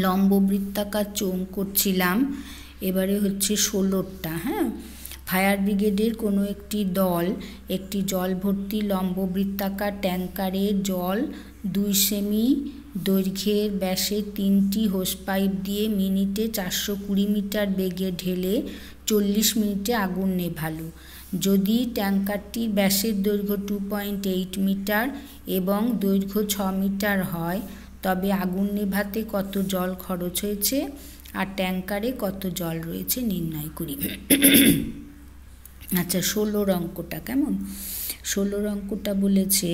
লম্ব বৃত্তাকার চোঙ করছিলাম, এবারে হচ্ছে 16টা। হ্যাঁ, ফায়ার ব্রিগেডের কোনো একটি দল একটি জল ভর্তি লম্ব বৃত্তাকার ট্যাঙ্কারে জল 2 সেমি দৈর্ঘ্যের ব্যাসে 3টি হোস পাইপ দিয়ে মিনিটে 420 মিটার বেগে ঢেলে 40 মিনিটে আগুন নেভালো। যদি ট্যাঙ্কারটির ব্যাসের দৈর্ঘ্য 2.8 মিটার এবং দৈর্ঘ্য 6 মিটার হয় তবে আগুন নেভাতে কত জল খরচ হয়েছে আর ট্যাঙ্কারে কত জল রয়েছে নির্ণয় করি। আচ্ছা, 16 অঙ্কটা কেমন? 16 অঙ্কটা বলেছে,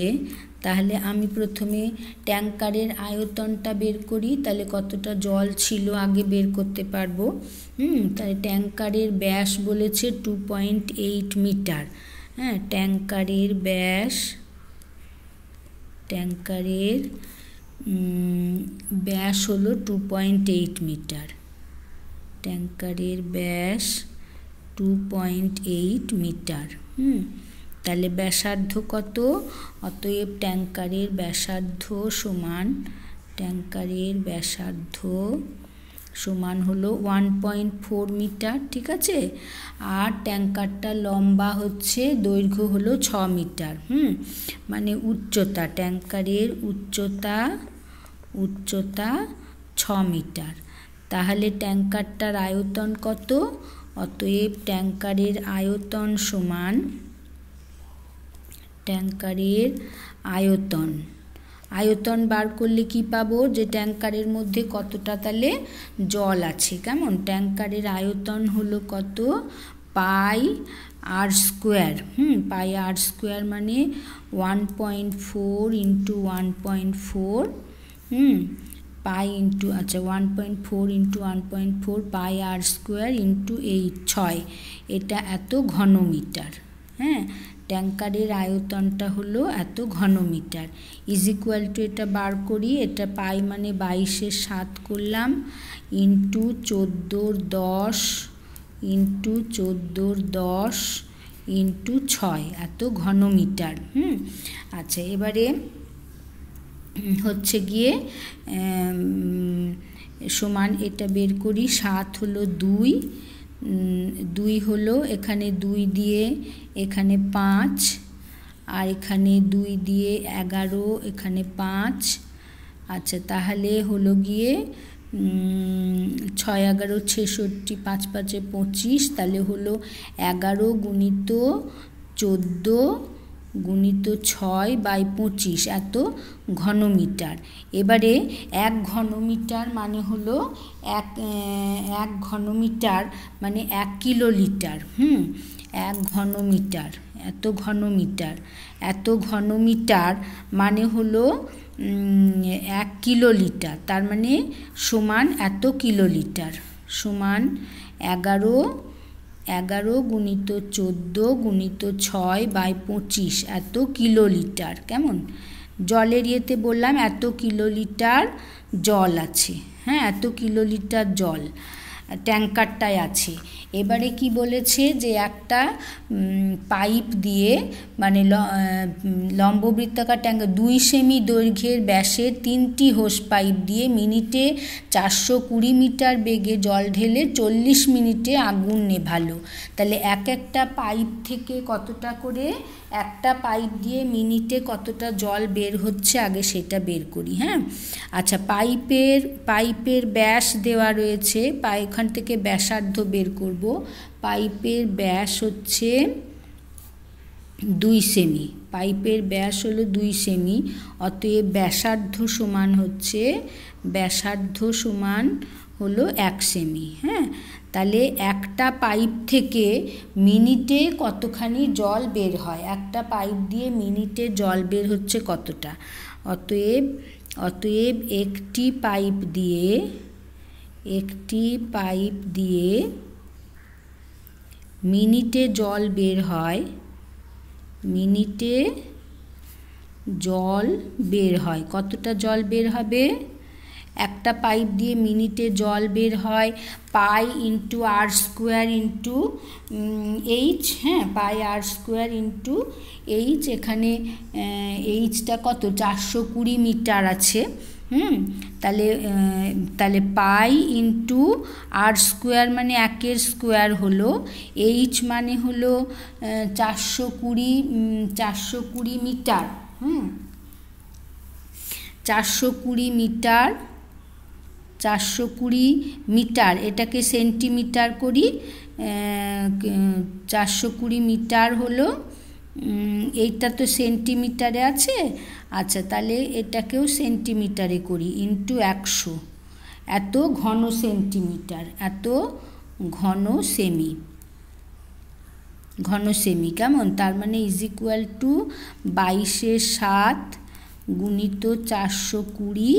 তাহলে আমি প্রথমে ট্যাঙ্কারের আয়তনটা বের করি, তাহলে কতটা জল ছিল আগে বের করতে পারবো। তাহলে ট্যাঙ্কারের ব্যাস বলেছে 2.8 মিটার। হ্যাঁ, ট্যাঙ্কারের ব্যাস হলো 2.8 মিটার। ট্যাঙ্কারের ব্যাস 2.8 মিটার। তাহলে ব্যাসার্ধ কত? অতএব ট্যাঙ্কারের ব্যাসার্ধ সমান হলো 1.4 মিটার। ঠিক আছে, আর ট্যাঙ্কারটা লম্বা হচ্ছে, দৈর্ঘ্য হলো 6 মিটার। মানে উচ্চতা, ট্যাঙ্কারের উচ্চতা 6 মিটার। তাহলে ট্যাঙ্কারটার আয়তন কত? অতএব ট্যাঙ্কারের আয়তন সমান আয়তন বার করলে কি পাবো? যে ট্যাঙ্কারের মধ্যে কতটা তাহলে জল আছে। কেমন? ট্যাঙ্কারের আয়তন হলো কত? পাই আর স্কোয়ার। পাই আর স্কোয়ার মানে 1.4 ইন্টু 1.4 পাই ইন্টু 1.4 ইন্টু 1.4 পাই আর স্কোয়ার ইন্টু 6। এটা এত ঘনমিটার। হ্যাঁ, ট্যাঙ্কারের আয়তনটা হলো এত ঘনমিটার। ইজ ইকুয়াল টু এটা বার করি, এটা পাই মানে 22-এর 7 করলাম ইন্টু 14-10 ইন্টু 14-10 ইন্টু 6, এত ঘনমিটার। আচ্ছা, এবারে হচ্ছে গিয়ে সমান এটা বের করি। 7 হলো 2 হলো এখানে 2 দিয়ে এখানে 5, আর এখানে 2 দিয়ে 11, এখানে 5। আচ্ছা, তাহলে হলো গিয়ে 6 11 66, 5 5 25, তাহলে হলো 11 গুণিত 14 গুণিত 6/25 এত ঘনমিটার। এবারে 1 ঘনমিটার মানে হলো 1 ঘনমিটার মানে 1 কিলোলিটার। 1 ঘনমিটার এত ঘনমিটার মানে হলো 1 কিলোলিটার, তার মানে সমান এত কিলোলিটার, সমান 11 গুণিত 14 গুণিত 6/25 এত কিলোলিটার। কেমন? জলের ইয়েতে বললাম এত কিলোলিটার জল আছে। হ্যাঁ, এত কিলোলিটার জল ট্যাঙ্কারটায় আছে। এবারে কি বলেছে যে একটা পাইপ দিয়ে মানে লম্ব বৃত্তাকার ট্যাঙ্কার 2 সেমি দৈর্ঘ্যের ব্যাসে 3টি হোস পাইপ দিয়ে মিনিটে 420 মিটার বেগে জল ঢেলে 40 মিনিটে আগুন নেভালো। তাহলে একটা পাইপ থেকে কতটা করে একটা পাইপ দিয়ে মিনিটে কতটা জল বের হচ্ছে আগে সেটা বের করি। হ্যাঁ, আচ্ছা, পাইপের ব্যাস দেওয়া রয়েছে, এখান থেকে ব্যাসার্ধ বের করব। পাইপের ব্যাস হচ্ছে 2 সেমি, পাইপের ব্যাস হলো 2 সেমি, অতএব ব্যাসার্ধ সমান হলো 1 সেমি। হ্যাঁ, তাহলে একটা পাইপ থেকে মিনিটে কতখানি জল বের হয়, একটা পাইপ দিয়ে মিনিটে জল বের হচ্ছে কতটা। অতএব একটি পাইপ দিয়ে মিনিটে জল বের হয়, কতটা জল বের হবে? একটা পাইপ দিয়ে মিনিটে জল বের হয় পাই ইন্টু আর স্কোয়ার ইন্টু এইচ। হ্যাঁ, পাই আর স্কোয়ার ইন্টু এইচ, এখানে এইচটা কত 420 মিটার আছে। তাহলে পাই ইন্টু আর স্কোয়ার মানে 1 স্কোয়ার হলো, এইচ মানে হলো 420 মিটার। 420 মিটার, এটাকে সেন্টিমিটার করি। 420 মিটার হলো, এইটা তো সেন্টিমিটারে আছে। আচ্ছা, তাহলে এটাকেও সেন্টিমিটারে করি, ইন্টু 100, এত ঘন সেন্টিমিটার, এত ঘন সেমি। কেমন? তার মানে ইজ ইকুয়াল টু 22/7 গুণিত 420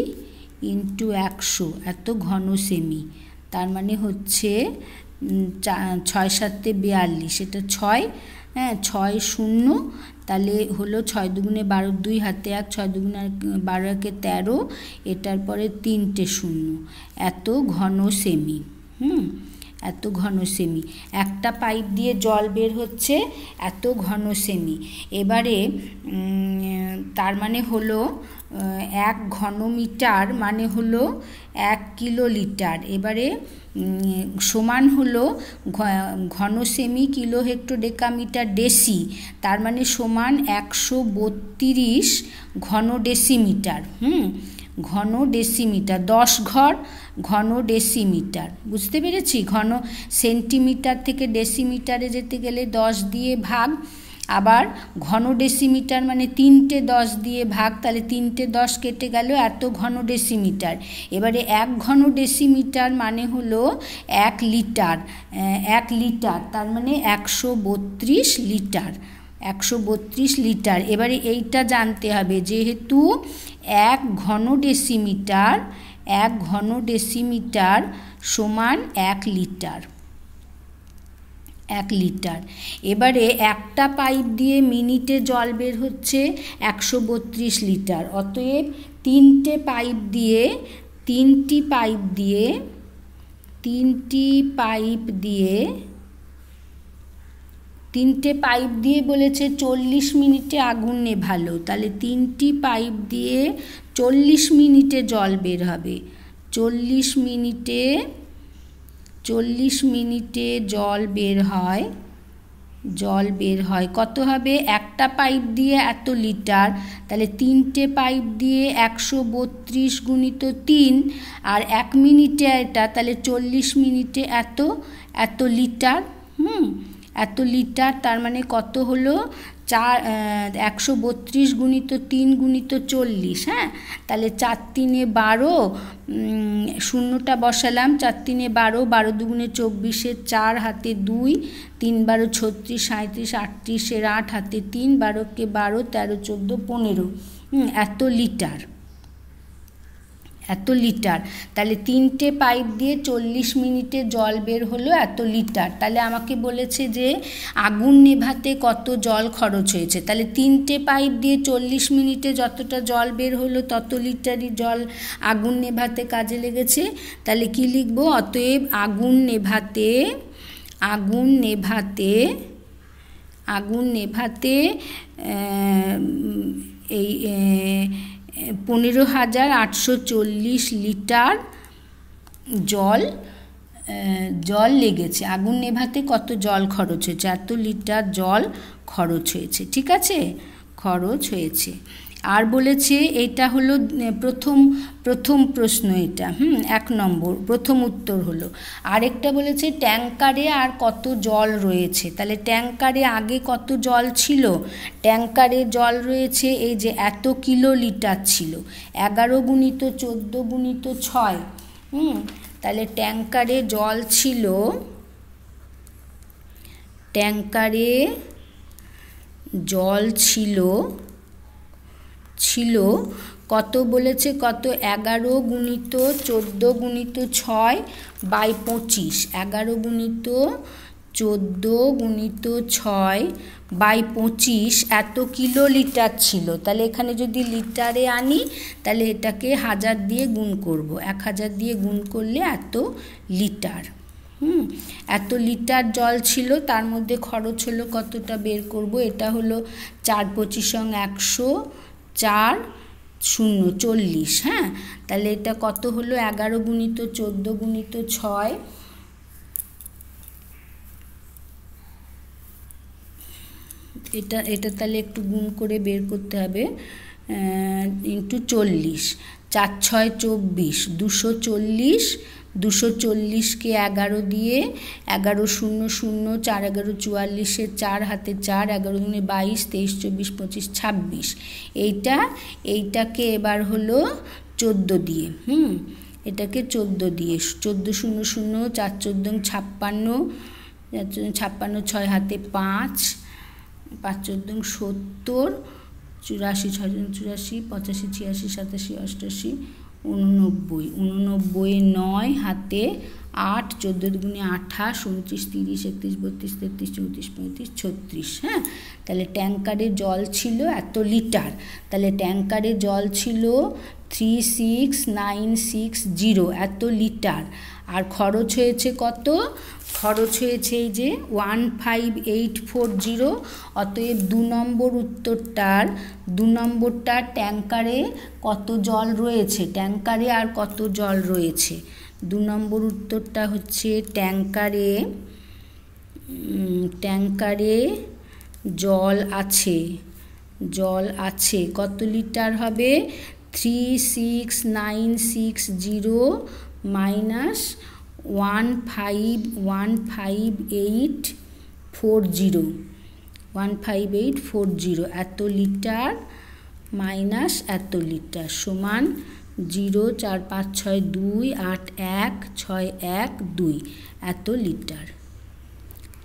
ইন্টু 100, এত ঘন সেমি। তার মানে হচ্ছে 6 × 7 = 42, এটা 6, 6 0, তাহলে হলো 6 × 2 = 12, 2 হাতে 1, 6 × 2 = 12, 13, এটার পরে 3টে 0, এত ঘন সেমি। এত ঘন সেমি, একটা পাইপ দিয়ে জল বের হচ্ছে, এত ঘন সেমি। এবারে তার মানে হলো 1 ঘনমিটার মানে হলো 1 কিলোলিটার। এবারে সমান হলো ঘন সেমি কিলো হেক্টোডেকামিটার ডেসি, তার মানে সমান 132 ঘন ডেসিমিটার। ঘন ডেসিমিটার, 10 ঘর ঘন ডেসিমিটার, বুঝতে পেরেছি? ঘন সেন্টিমিটার থেকে ডেসিমিটারে যেতে গেলে 10 দিয়ে ভাগ, আবার ঘন ডেসিমিটার মানে 3টে 10 দিয়ে ভাগ, তাহলে 3টে 10 কেটে গেল, এত ঘন ডেসিমিটার। এবারে 1 ঘন ডেসিমিটার মানে হলো 1 লিটার। 1 লিটার তার মানে 132 লিটার। 132 লিটার। এবারে এইটা জানতে হবে, যেহেতু 1 ঘন ডেসিমিটার সমান 1 লিটার। 1 লিটার। এবারে একটা পাইপ দিয়ে মিনিটে জল বের হচ্ছে 132 লিটার। অতএব 3টে পাইপ দিয়ে বলেছে 40 মিনিটে আগুন নেভালো, তাহলে 3টি পাইপ দিয়ে 40 মিনিটে জল বের হবে। 40 মিনিটে জল বের হয় কত হবে? একটা পাইপ দিয়ে এত লিটার, তাহলে 3টে পাইপ দিয়ে 132 গুণিত 3, আর 1 মিনিটে এটা, তাহলে 40 মিনিটে এত লিটার। এত লিটার, তার মানে কত হলো? 132 গুণিত 3 গুণিত 40, তাহলে 4 × 3 = 12, শূন্যটা বসালাম, 4 × 3 = 12, 12 × 2 = 24, 4 হাতে 2, 3 × 12 = 36, 37, 38, 8 হাতে 3, 12 × 12, 13, 14, 15, এত লিটার। তাহলে 3টে পাইপ দিয়ে 40 মিনিটে জল বের হলো এত লিটার। তাহলে আমাকে বলেছে যে আগুন নেভাতে কত জল খরচ হয়েছে, তাহলে 3টে পাইপ দিয়ে 40 মিনিটে যতটা জল বের হলো তত লিটারই জল আগুন নেভাতে কাজে লেগেছে। তাহলে কি লিখব? অতএব আগুন নেভাতে এই 15,840 লিটার জল লেগেছে। আগুন নেভাতে কত জল খরচ হয়েছে? এত লিটার জল খরচ হয়েছে। ঠিক আছে, খরচ হয়েছে। আর বলেছে এটা হলো প্রথম প্রশ্ন, এটা 1 নম্বর প্রথম উত্তর হলো। আরেকটা বলেছে ট্যাঙ্কারে আর কত জল রয়েছে। তাহলে ট্যাঙ্কারে আগে কত জল ছিল? ট্যাঙ্কারে জল রয়েছে এই যে এত কিলোলিটার ছিল, 11 গুণিত 14 গুণিত 6। তাহলে ট্যাঙ্কারে জল ছিল কত বলেছে? কত? 11 গুণিত 14 গুণিত 6 বাই 25। 11 গুণিত 14 গুণিত 6 বাই 25 এত কিলোলিটার ছিল। তাহলে এখানে যদি লিটারে আনি তাহলে এটাকে 1000 দিয়ে গুণ করব। 1000 দিয়ে গুণ করলে এত লিটার। এত লিটার জল ছিল, তার মধ্যে খরচ হলো কতটা বের করব। এটা হলো 4 × 25 = 100, 4 0 40, হ্যাঁ। তাহলে এটা কত হলো? 11 গুণিত 14 গুণিত 6, এটা তাহলে একটু গুণ করে বের করতে হবে, ইন্টু 40, 4 6 24, 240, 240কে 11 দিয়ে, 11 0 0, 4 11 44, 4 হাতে 4, 11 গুণে 22, 23 24 25 26, এইটাকে এবার হলো 14 দিয়ে, এটাকে 14 দিয়ে, 14 0 0, 4 14 56, 56 6 হাতে 5, 5 14 70, 84 6 84, 85 86 87 88 89, 89 9 হাতে 8, 14 দুগুণে 28, 29 30 31 32 33 34 35 36, হ্যাঁ। তাহলে ট্যাঙ্কারে জল ছিল এত লিটার, তাহলে ট্যাঙ্কারে জল ছিল 36960 এত লিটার, আর খরচ হয়েছে কত? খরচ হয়েছে এই যে 15840। অতএব 2 নম্বরটার ট্যাঙ্কারে কত জল রয়েছে, ট্যাঙ্কারে আর কত জল রয়েছে? 2 নম্বর উত্তরটা হচ্ছে ট্যাঙ্কারে জল আছে কত লিটার হবে? 36960 মাইনাস 15840 এত লিটার মাইনাস এত লিটার সমান 0 4 5 6 2 8 1 6 1 2 এত লিটার।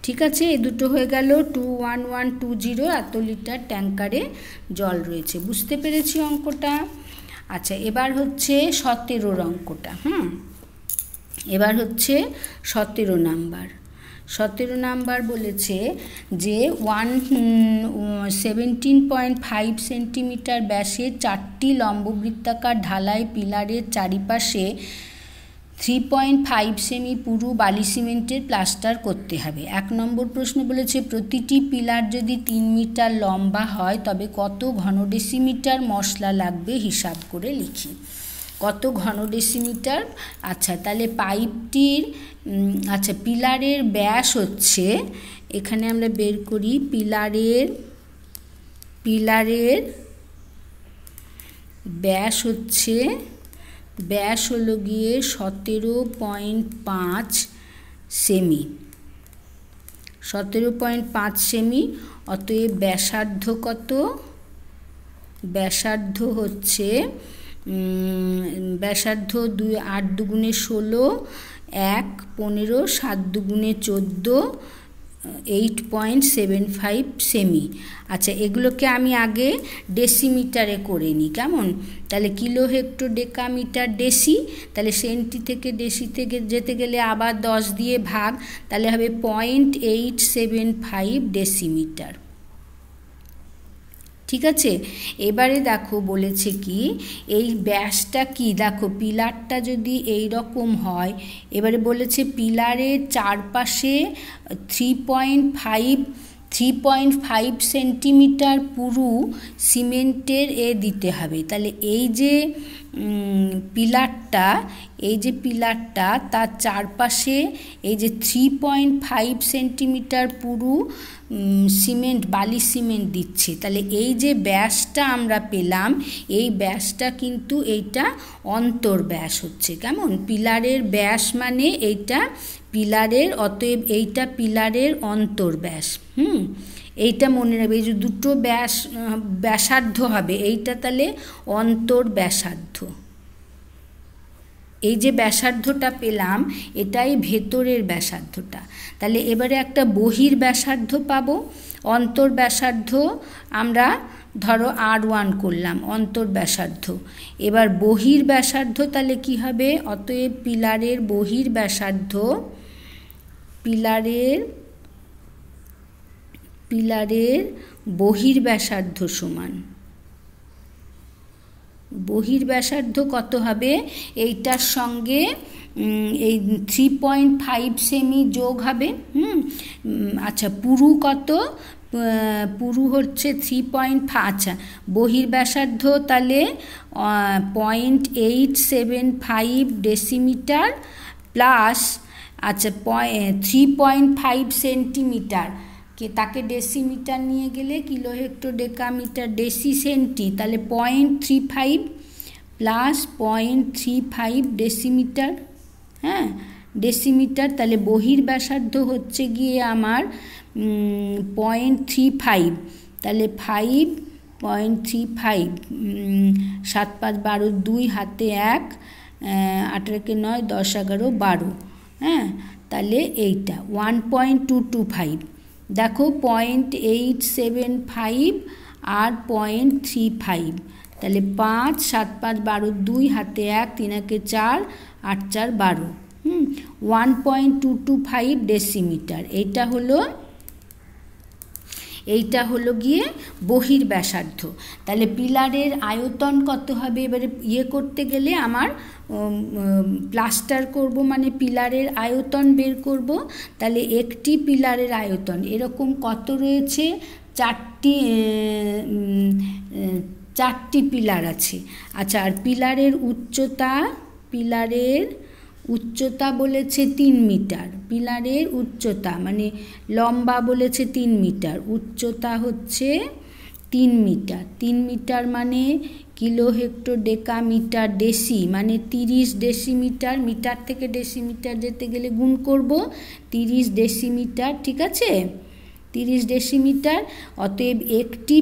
ঠিক আছে, এই দুটো হয়ে গেল। 21120 এত লিটার ট্যাঙ্কারে জল রয়েছে। বুঝতে পেরেছি অঙ্কটা? আচ্ছা, এবার হচ্ছে 17 অঙ্কটা। এবার হচ্ছে 17 নাম্বার বলেছে যে 17.5 সেন্টিমিটার ব্যাসের 4টি লম্ববৃত্তাকার ঢালাই পিলারের চারিপাশে 3.5 সেমি পুরু বালি সিমেন্টের প্লাস্টার করতে হবে। 1 নম্বর প্রশ্ন বলেছে প্রতিটি পিলার যদি 3 মিটার লম্বা হয় তবে কত ঘন ডেসিমিটার মশলা লাগবে হিসাব করে লিখি। কত ঘন ডেসিমিটার? আচ্ছা, তাহলে পাইপটির পিলারের ব্যাস হচ্ছে, এখানে আমরা বের করি, পিলারের ব্যাস হলো গিয়ে 17.5 সেমি, 17.5 সেমি। অতএব ব্যাসার্ধ কত? ব্যাসার্ধ হচ্ছে 8 দুগুণে 16, 1 15, 7 দুগুণে 14, 8.75 সেমি। আচ্ছা, এগুলোকে আমি আগে ডেসিমিটারে করে নিই, কেমন? তাহলে কিলো হেক্টর ডেকামিটার ডেসি, তাহলে সেন্টি থেকে ডেসি থেকে যেতে গেলে আবার 10 দিয়ে ভাগ, তাহলে হবে 0.875 ডেসিমিটার। ঠিক আছে, এবারে দেখো বলেছে কি এই ব্যাসটা কি, দেখো পিলারটা যদি এই রকম হয়, এবারে বলেছে পিলারের চারপাশে 3.5 সেন্টিমিটার পুরু সিমেন্টের দিতে হবে। তাহলে এই যে পিলারটা তার চারপাশে এই যে 3.5 সেন্টিমিটার পুরু বালি সিমেন্ট দিচ্ছে। তাহলে এই যে ব্যাসটা আমরা পেলাম, এই ব্যাসটা কিন্তু এইটা অন্তর্ব্যাস হচ্ছে, কেমন? পিলারের ব্যাস মানে এইটা পিলারের, অতএব এইটা পিলারের অন্তর্ব্যাস। এইটা মনে রাখবে, এই যে দুটো ব্যাসার্ধ হবে, এইটা তাহলে অন্তর্ব্যাসার্ধ। এই যে ব্যাসার্ধটা পেলাম এটাই ভেতরের ব্যাসার্ধটা। তাহলে এবারে একটা বহির ব্যাসার্ধ পাবো। অন্তর্ব্যাসার্ধ আমরা ধরো R1 করলাম, অন্তর্ব্যাসার্ধ। এবার বহির ব্যাসার্ধ তাহলে কি হবে? অতএব পিলারের বহির বহির ব্যাসার্ধ সমান, বহির ব্যাসার্ধ কত হবে? এইটার সঙ্গে এই 3.5 সেমি যোগ হবে। আচ্ছা, পুরু কত? পুরু হচ্ছে 3.5, আচ্ছা বহির ব্যাসার্ধ তাহলে 0.875 ডেসিমিটার প্লাস আচ্ছা 3.5 সেন্টিমিটার, তাকে ডেসিমিটার নিয়ে গেলে kilo hectare decametre deci centi, তাহলে 0.35 প্লাস 0.35 ডেসিমিটার, হ্যাঁ ডেসিমিটার, তাহলে বহির ব্যাসার্ধ হচ্ছে গিয়ে আমার 0.35, তাহলে 5.35, 7 5 12, 2 হাতে 1, 18 কে 9, 10 11 12, হ্যাঁ তাহলে এইটা 1.225, দেখো 0.875 আর 0.35, তাহলে 5 7 5 12, 2 হাতে 1, 3 একে 4, 8 4 12, 1.225 ডেসিমিটার। এইটা হলো গিয়ে বহির ব্যাসার্ধ। তাহলে পিলারের আয়তন কত হবে, এবারে করতে গেলে আমার প্লাস্টার করব মানে পিলারের আয়তন বের করব। তাহলে একটি পিলারের আয়তন এরকম কত রয়েছে, 4টি পিলার আছে। আচ্ছা আর পিলারের উচ্চতা বলেছে 3 মিটার, পিলারের উচ্চতা মানে লম্বা বলেছে 3 মিটার, উচ্চতা হচ্ছে 3 মিটার, 3 মিটার মানে কিলো হেক্টর ডেকামিটার ডেসি মানে 30 ডেসিমিটার, মিটার থেকে ডেসিমিটার যেতে গেলে গুণ করব 30 ডেসিমিটার, ঠিক আছে 30 ডেসিমিটার। অতএব একটি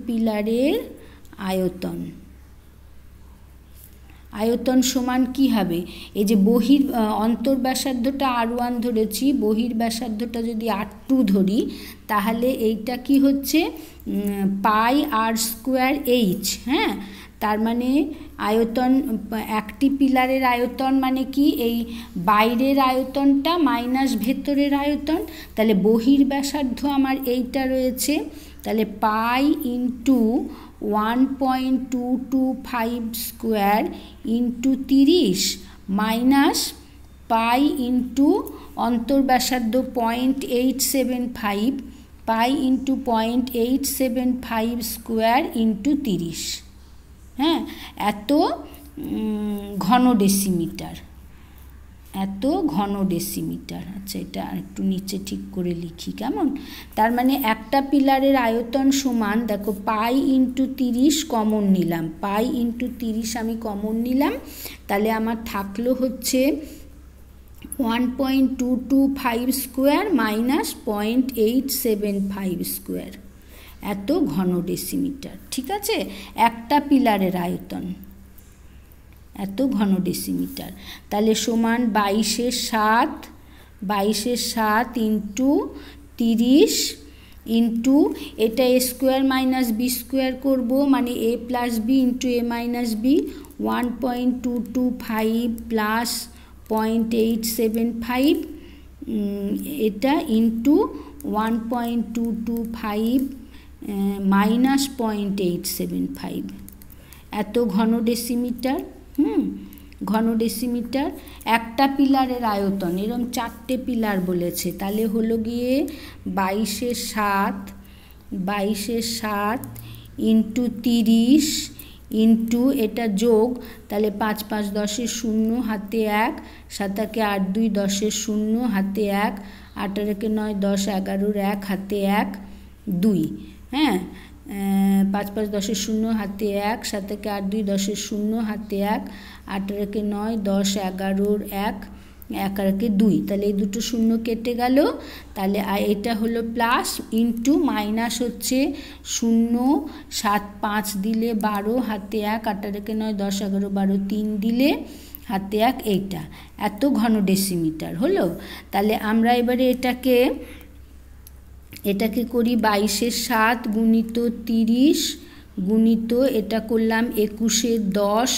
পিলারের আয়তন সমান কি হবে, এই যে অন্তর ব্যাসার্ধটা R1 ধরেছি, বহির ব্যাসার্ধটা যদি R2 ধরি তাহলে এইটা কি হচ্ছে পাই R²H, হ্যাঁ তার মানে আয়তন একটি পিলারের আয়তন মানে কি এই বাইরের আয়তনটা মাইনাস ভেতরের আয়তন, তাহলে বহির ব্যাসার্ধ আমার এইটা রয়েছে, তাহলে pi into 1.225 square into 30 minus pi into অন্তর ব্যাসার্ধ 0.875, পাই ইন্টু 0.875 স্কোয়ার ইন্টু 30, হ্যাঁ এত ঘন ডেসিমিটার, আচ্ছা এটা একটু নিচে ঠিক করে লিখি কেমন, তার মানে একটা পিলারের আয়তন সমান, দেখো পাই ইন্টু 30 কমন নিলাম, পাই ইন্টু 30 আমি কমন নিলাম, তাহলে আমার থাকলো হচ্ছে 1.225 স্কোয়ার মাইনাস 0.875 স্কোয়ার, এত ঘন ডেসিমিটার, ঠিক আছে একটা পিলারের আয়তন এত ঘন ডেসিমিটার। তাহলে সমান 22/7 ইন্টু 30 ইন্টু এটা a square minus b square করবো মানে a plus b into a minus b, 1.225 plus 0.875 এটা ইন্টু 1.225 মাইনাস 0.875, এত ঘন ডেসিমিটার, ঘন ডেসিমিটার। একটা পিলারের আয়তন এরকম 4টে পিলার বলেছে, তাহলে হলো গিয়ে 22/7 ইন্টু 30 ইন্টু এটা যোগ, তাহলে 5 5 10 0 হাতে 1, 7 একে 8 2 10 0 হাতে 1, 18 একে 9 10 11 1 হাতে 1 2, হ্যাঁ 5 5 10 0 হাতে 1, 7 একে 8 2 10 0 হাতে 1, 18 একে 9 10 11 1, 1 একে 2, তাহলে এই দুটো শূন্য কেটে গেল, তাহলে এটা হলো প্লাস ইন্টু মাইনাস হচ্ছে 0 7 5 দিলে 12 হাতে 1, 18 একে 9 10 11 12 3 দিলে হাতে 1, এইটা এত ঘন ডেসিমিটার হলো। তাহলে আমরা এবারে এটাকে করি 22/7 গুণিত 30 গুণিত এটা করলাম 21/10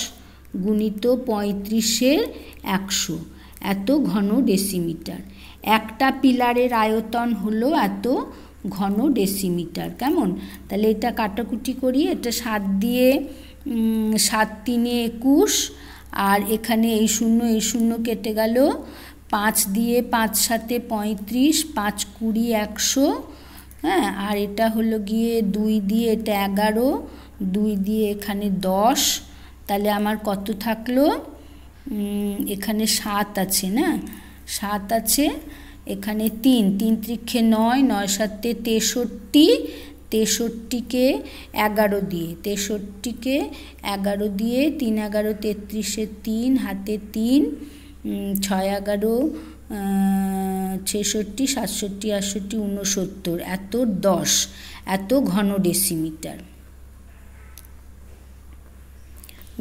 গুণিত 35/100, এত ঘন ডেসিমিটার। একটা পিলারের আয়তন হলো এত ঘন ডেসিমিটার, কেমন, তাহলে এটা কাটাকুটি করি, এটা 7 দিয়ে 7 3 21 আর এখানে এই শূন্য কেটে গেল, 5 দিয়ে 5 সাথে 35, 5 20 100, হ্যাঁ, আর এটা হলো গিয়ে 2 দিয়ে এটা 11, 2 দিয়ে এখানে 10, তাহলে আমার কত থাকলো, এখানে 7 আছে না, 7 আছে, এখানে 3, 3 ত্রিক্ষে 9, 9 সাথে 63, 63কে 11 দিয়ে, 63কে 11 দিয়ে, 3 11 33, 3 হাতে 3, 6 11 66, 67, 68, 69, এত 10, এত ঘন ডেসিমিটার,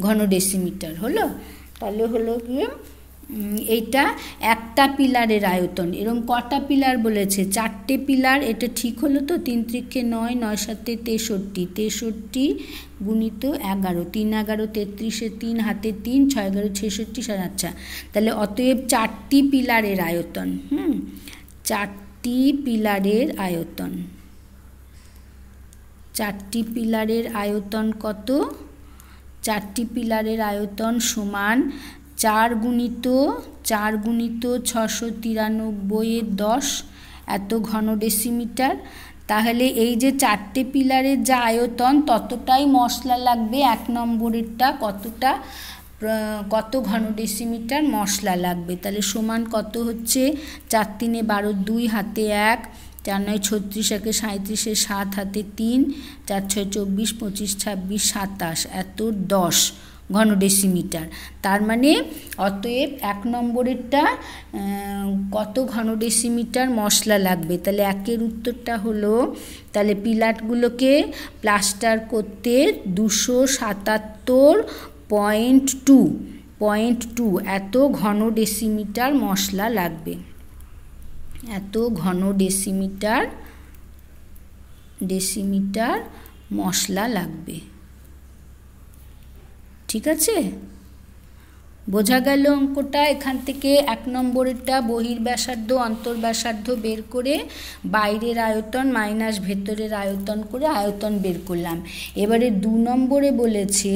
ঘন ডেসিমিটার হলো। তাহলে হলো গিয়ে এইটা একটা পিলারের আয়তন। এরকম কটা পিলার বলেছে, 4টে পিলার, এটা ঠিক হলো তো, 3 ত্রিক্ষে 9, 9 সাথে 63, 63 গুণিত 11, 3 11 33, 3 হাতে 3, 6 11 66, আচ্ছা, তাহলে অতএব 4টি পিলারের আয়তন, 4টি পিলারের আয়তন, 4টি পিলারের আয়তন কত, 4টি পিলারের আয়তন সমান 4 গুণিত 693 10, এত ঘন ডেসিমিটার। তাহলে এই যে 4টে পিলারের যা আয়তন ততটাই মশলা লাগবে, 1 নম্বরেরটা কতটা, কত ঘন ডেসিমিটার মশলা লাগবে। তাহলে সমান কত হচ্ছে, 4 3 12, 2 হাতে 1, 4 9 36, 1 37, 7 হাতে 3, 4 6 24, 25 26 27, এত 10 ঘন ডেসিমিটার। তার মানে অতএব 1 নম্বরেরটা কত ঘন ডেসিমিটার মশলা লাগবে। তাহলে 1-এর উত্তরটা হলো, তাহলে পিলারগুলোকে প্লাস্টার করতে 277.2 এত ঘন ডেসিমিটার মশলা লাগবে, এত ঘন ডেসিমিটার মশলা লাগবে। ঠিক আছে, বোঝা গেল অঙ্কটা। এখান থেকে 1 নম্বরেরটা বহির্ব্যাসার্ধ অন্তর্ব্যাসার্ধ বের করে বাইরের আয়তন মাইনাস ভেতরের আয়তন করে আয়তন বের করলাম। এবারে 2 নম্বরে বলেছে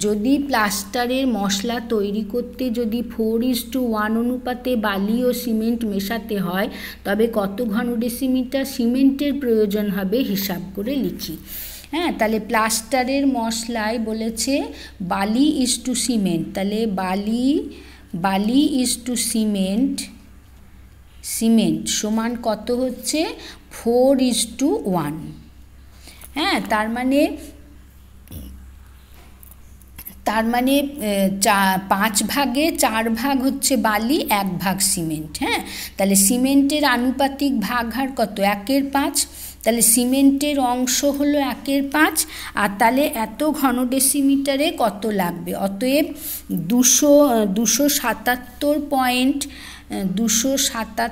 যদি প্লাস্টারের মশলা তৈরি করতে যদি 4:1 অনুপাতে বালি ও সিমেন্ট মেশাতে হয় তবে কত ঘন ডেসিমিটার সিমেন্টের প্রয়োজন হবে হিসাব করে লিখি। হ্যাঁ, তাহলে প্লাস্টারের মশলায় বলেছে বালি ইজ টু সিমেন্ট, তাহলে বালি ইজ টু সিমেন্ট সমান কত হচ্ছে 4:1। হ্যাঁ, তার মানে 5 ভাগে 4 ভাগ হচ্ছে বালি, 1 ভাগ সিমেন্ট। হ্যাঁ, তাহলে সিমেন্টের আনুপাতিক ভাগ হার কত, 1/5, তাহলে সিমেন্টের অংশ হলো 1/5, আর তাহলে এত ঘন ডেসিমিটারে কত লাগবে, অতএব 277